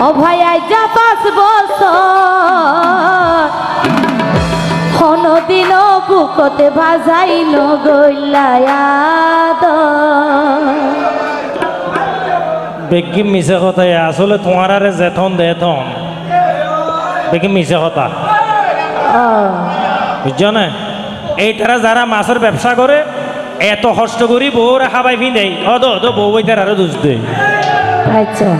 ও ভাই আইজা 5 বছর কোনদিন বুকতে ভাজাই নগইলায়াদ বেগি মিছে কথা আসলে তোমার আরে যেথন দেথন বেগি মিছে কথা বুঝছো না এইটারা যারা মাছের ব্যবসা করে এত কষ্ট করি বউরা খাবাই ফিন দেয় অদ বউ বইটার আরো দুষ দেয় আচ্ছা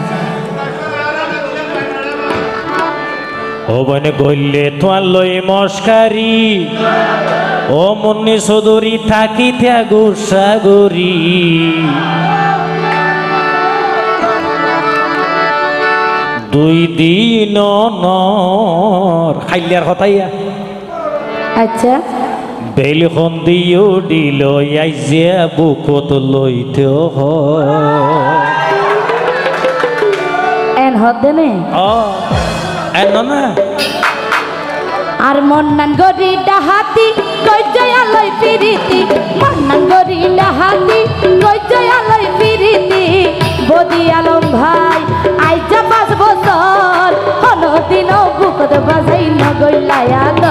ও বনে গইলে তোয়ার লই মস্কারি ও মুন্নি চৌধুরী থাকি ত্যাগো সাগরী দুই দিন নর খাইলিয়ার কথাইয়া আচ্ছা বেলখন দিও দিল আইজিয়া বুকত লইতে এন হদে নে এন না আর মন্নান গরি ডাহাতি কই জয়ালই পিরিতি মন্নান গরি ডাহাতি কই জয়ালই পিরিতি বদি আলম ভাই আইজা 5 বছর কোনদিন বুকত বাজাই নগইলায়াদ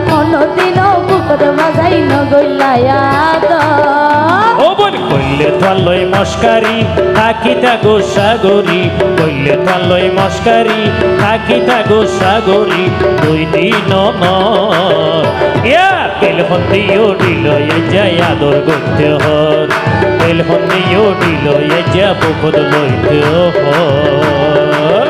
কোনদিন বুকত বাজাই নগইলায়াদ ও বল কইলে তোয়ালই মস্কারি থাকি থাকো সাগরী কইলে তোয়ালই মস্কারি থাকি থাকো সাগরী দুই দিন বেলখন দিও দিল যাই আদর করতে হর বেলখন দিও দিল যা বুকত লইতে হর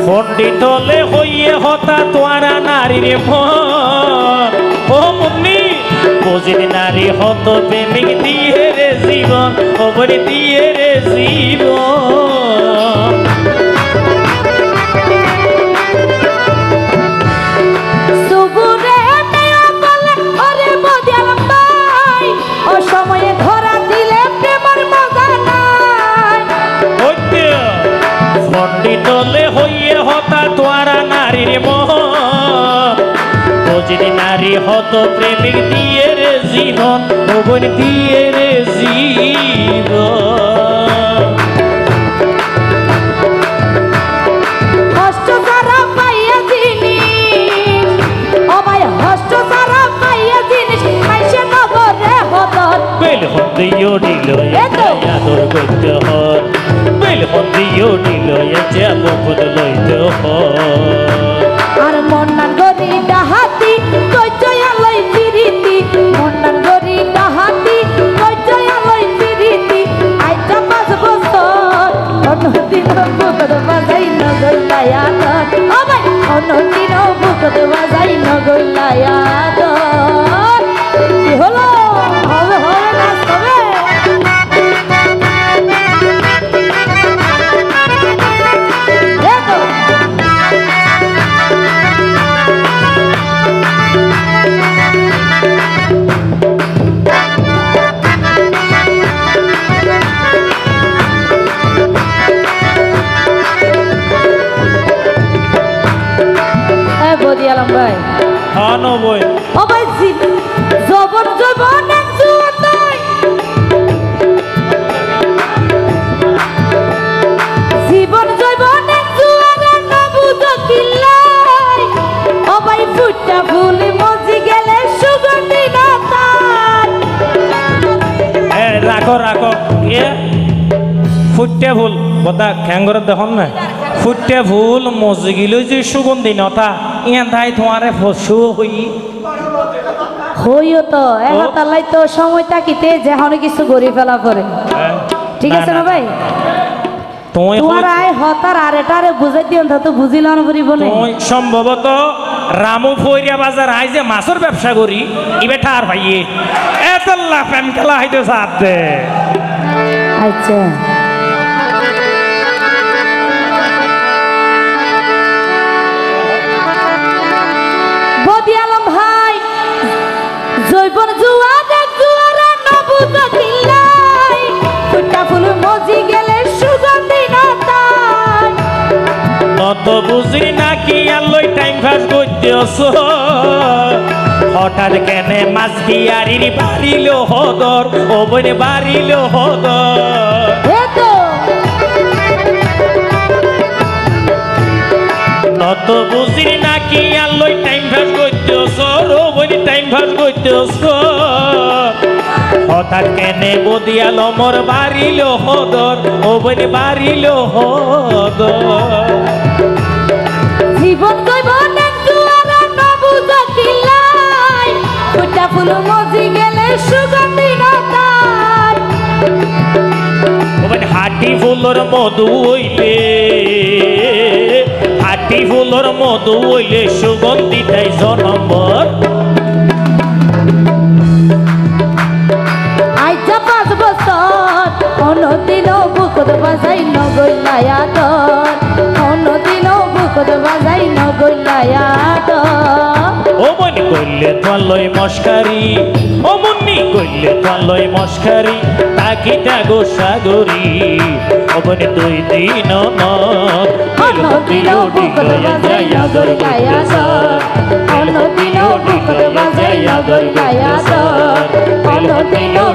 পণ্ডিতলে হইয়ে হতা তোয়ারা নারীর মন ও মুন্নি বুঝিনি নারী হত প্রেমিক দিয়ে রে জীবন খবর দিয়ে রে জীবন সময়ে ধরা দিলে প্রেমের মজা নাই পণ্ডিতলে হইয়ে হতা তোয়ারা নারীর মন বুঝিনি নারী হত প্রেমিক দিয়ে রে জীবন খবর দিয়ে রে জীবন কষ্ট সারা পাইয়া জিনিস ও ভাই কষ্ট সারা পাইয়া জিনিস মাইসে নগরে হদত বেলখন দিও দিল আদর করতে হর বেলখন দিও দিল যা বুকত লইতে হর আর মন্নান গরি ডাহাতি কই জয়ালই পিরিতি মন্নান গরি ডাহাতি কই জয়ালই পিরিতি আইজা 5 বছর কোনদিন বুকত বাজাই নগইলায়াদ ও ভাই কোনদিন বুকত বাজাই নগইলায়াদ কি হলো হবে হবে না তবে বদি আলম ভাই আনো বই ও ভাই জবন জবন এক জুয়াতাই জীবন জবন এক জুয়ারা না বুঝো কিল্লাই ও ভাই ফুটা ফুল মজি গেলে সুগন্ধি না তাই রাখো রাখো এ ফুটে ফুল বদা খ্যাঙ্গরে দেখুন না ফুটে ফুল মজি গিল যে সুগন্ধি নতা ইয়া ধাই তোমারে ফসু হই হইও তো এলাতালাই তো সময় তাকিতে যেখানে কিছু গড়ি ফেলা করে ঠিক আছে না ভাই তোমার আয় হতার আরেটারে বুঝাই দিও তো বুঝিলাম পরিব না সম্ভবত রামু ফইরিয়া বাজার আই যে মাছের ব্যবসা করি ইবে ঠার ভাইয়ে এত লাফান খেলা হইতে সাথে আচ্ছা বদি আলম ভাই জৈবন জুয়া দেখ জুয়ারা নবুজ কিল্লাই ফুটা ফুল মজি গেলে সুগন্ধি নতাই নত বুঝি নাকি আল্লই টাইম পাস করতেছ হঠাৎ কেনে মাছ বিয়ারির বাড়িল হদর ও বনে বাড়িল হদর এতো নত বুঝি নাকি আল্লই টাইম পাস করতেছ ও বনে টাইম পাস করতেছ হঠাৎ কেনে বদিয়াল মোর বাড়িল হদর ও বনে বাড়িল হদর জীবন জৈবন এক জুয়ারা নবুজ কিল্লাই ফুটা ফুল মজি গেলে সুগন্ধি নতাই হাটি ফুলর মধু হইলে হাটি ফুলর মধু হইলে সুগন্ধি তাই জনম্বর আইজা 5 বছর অন্যদিনও বুকত বাজাই নগইলায়া তোর অন্যদিনও বুকত বাজাই নগইলায়া তোর ও মনি কইলে তোলই মস্কারি ও মনি কইলে তোলই মস্কারি তাকিটা গো সাগরি ও মনি দুই দিন অন্যদিনও বুকত বাজাই নগইলায়া তোর অন্যদিনও বুকত বাজাই নগইলায়া তোর অন্যদিনও